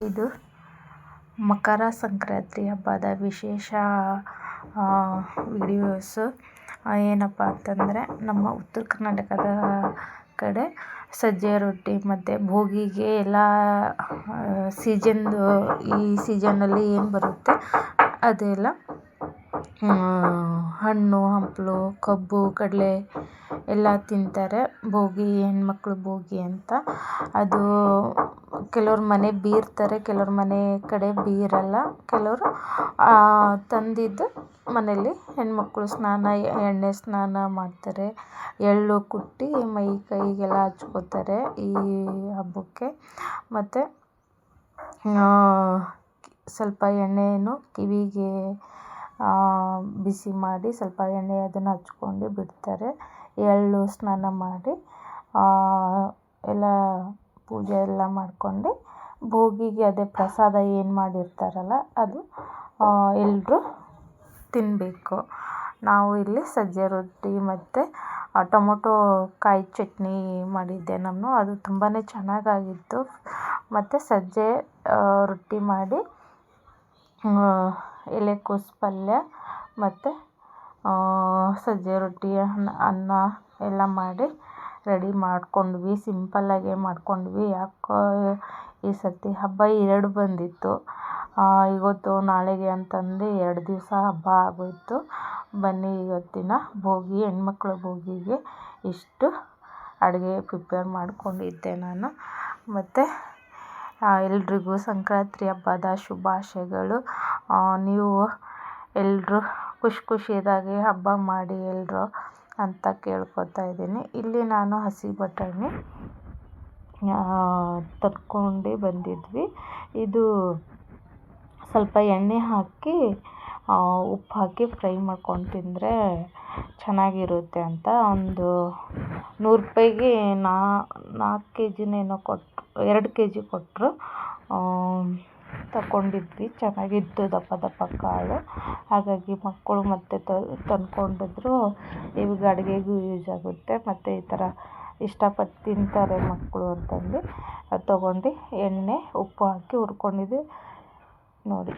ಇದು ಮಕರ ಸಂಕ್ರಾಂತಿ ಹಬ್ಬದ ವಿಶೇಷ ವಿಡಿಯೋಸು. ಏನಪ್ಪ ಅಂತಂದರೆ, ನಮ್ಮ ಉತ್ತರ ಕರ್ನಾಟಕದ ಕಡೆ ಸಜ್ಜೆ ರೊಟ್ಟಿ ಮತ್ತು ಭೋಗಿಗೆ ಎಲ್ಲ ಈ ಸೀಸನ್ನಲ್ಲಿ ಏನು ಬರುತ್ತೆ ಅದೆಲ್ಲ ಹಣ್ಣು ಹಂಪಲು ಕಬ್ಬು ಕಡಲೆ ಎಲ್ಲ ತಿಂತಾರೆ. ಭೋಗಿ ಹೆಣ್ಮಕ್ಳು ಭೋಗಿ ಅಂತ. ಅದು ಕೆಲವ್ರ ಮನೆ ಬೀರ್ತಾರೆ, ಕೆಲವ್ರ ಮನೆ ಕಡೆ ಬೀರಲ್ಲ. ಕೆಲವರು ತಂದಿದ್ದು ಮನೇಲಿ ಹೆಣ್ಮಕ್ಳು ಎಣ್ಣೆ ಸ್ನಾನ ಮಾಡ್ತಾರೆ, ಎಳ್ಳು ಕುಟ್ಟಿ ಮೈ ಕೈಗೆಲ್ಲ ಹಚ್ಕೋತಾರೆ ಈ ಹಬ್ಬಕ್ಕೆ. ಮತ್ತು ಸ್ವಲ್ಪ ಎಣ್ಣೆಯನ್ನು ಕಿವಿಗೆ ಬಿಸಿ ಮಾಡಿ ಸ್ವಲ್ಪ ಎಣ್ಣೆ ಅದನ್ನು ಹಚ್ಕೊಂಡು ಬಿಡ್ತಾರೆ. ಎಳ್ಳು ಸ್ನಾನ ಮಾಡಿ ಎಲ್ಲ ಪೂಜೆ ಎಲ್ಲ ಮಾಡ್ಕೊಂಡು ಭೋಗಿಗೆ ಅದೇ ಪ್ರಸಾದ ಏನು ಮಾಡಿರ್ತಾರಲ್ಲ ಅದು ಎಲ್ಲರೂ ತಿನ್ನಬೇಕು. ನಾವು ಇಲ್ಲಿ ಸಜ್ಜೆ ರೊಟ್ಟಿ ಮತ್ತು ಟೊಮೊಟೊ ಕಾಯಿ ಚಟ್ನಿ ಮಾಡಿದ್ದೆ ನಾನು. ಅದು ತುಂಬಾ ಚೆನ್ನಾಗಾಗಿತ್ತು. ಮತ್ತು ಸಜ್ಜೆ ರೊಟ್ಟಿ ಮಾಡಿ ಎಲೆಕೋಸು ಪಲ್ಯ ಮತ್ತು ಸಜ್ಜೆ ರೊಟ್ಟಿ ಅನ್ನ ಎಲ್ಲ ಮಾಡಿ ರೆಡಿ ಮಾಡ್ಕೊಂಡ್ವಿ. ಸಿಂಪಲ್ಲಾಗೇ ಮಾಡ್ಕೊಂಡ್ವಿ. ಯಾಕೋ ಈ ಸರ್ತಿ ಹಬ್ಬ 2 ಬಂದಿತ್ತು. ಇವತ್ತು ನಾಳೆಗೆ ಅಂತಂದು 2 ದಿವಸ ಹಬ್ಬ ಆಗೋಯಿತು. ಬನ್ನಿ, ಇವತ್ತಿನ ಭೋಗಿ ಹೆಣ್ಮಕ್ಳ ಭೋಗಿಗೆ ಇಷ್ಟು ಅಡುಗೆ ಪ್ರಿಪೇರ್ ಮಾಡ್ಕೊಂಡಿದ್ದೆ ನಾನು. ಮತ್ತು ಎಲ್ರಿಗೂ ಸಂಕ್ರಾಂತಿ ಹಬ್ಬದ ಶುಭಾಶಯಗಳು. ನೀವು ಎಲ್ಲರೂ ಖುಷಿಯಾಗಿ ಹಬ್ಬ ಮಾಡಿ ಎಲ್ಲರೂ ಅಂತ ಕೇಳ್ಕೊತಾ ಇದ್ದೀನಿ. ಇಲ್ಲಿ ನಾನು ಹಸಿ ಬಟಾಣಿ ತರ್ಕೊಂಡು ಬಂದಿದ್ವಿ. ಇದು ಸ್ವಲ್ಪ ಎಣ್ಣೆ ಹಾಕಿ ಉಪ್ಪು ಹಾಕಿ ಫ್ರೈ ಮಾಡ್ಕೊಂಡು ತಿಂದರೆ ಚೆನ್ನಾಗಿರುತ್ತೆ ಅಂತ ಒಂದು 100 ರೂಪಾಯಿಗೆ 4 ಕೆಜಿನೇನೋ ಕೊಟ್ಟರು, 2 ಕೆಜಿ ಕೊಟ್ಟರು. ತಗೊಂಡಿದ್ವಿ. ಚೆನ್ನಾಗಿತ್ತು, ದಪ್ಪ ದಪ್ಪ ಕಾಳು. ಹಾಗಾಗಿ ಮಕ್ಕಳು ಮತ್ತೆ ತಂದ್ಕೊಂಡಿದ್ರು. ಇವಾಗ ಅಡುಗೆಗೂ ಯೂಸ್ ಆಗುತ್ತೆ ಮತ್ತು ಈ ಥರ ಇಷ್ಟಪಟ್ಟು ತಿಂತಾರೆ ಮಕ್ಕಳು ಅಂತಂದು ಅದು ತೊಗೊಂಡು ಎಣ್ಣೆ ಉಪ್ಪು ಹಾಕಿ ಹುರ್ಕೊಂಡಿದ್ದೆ ನೋಡಿ.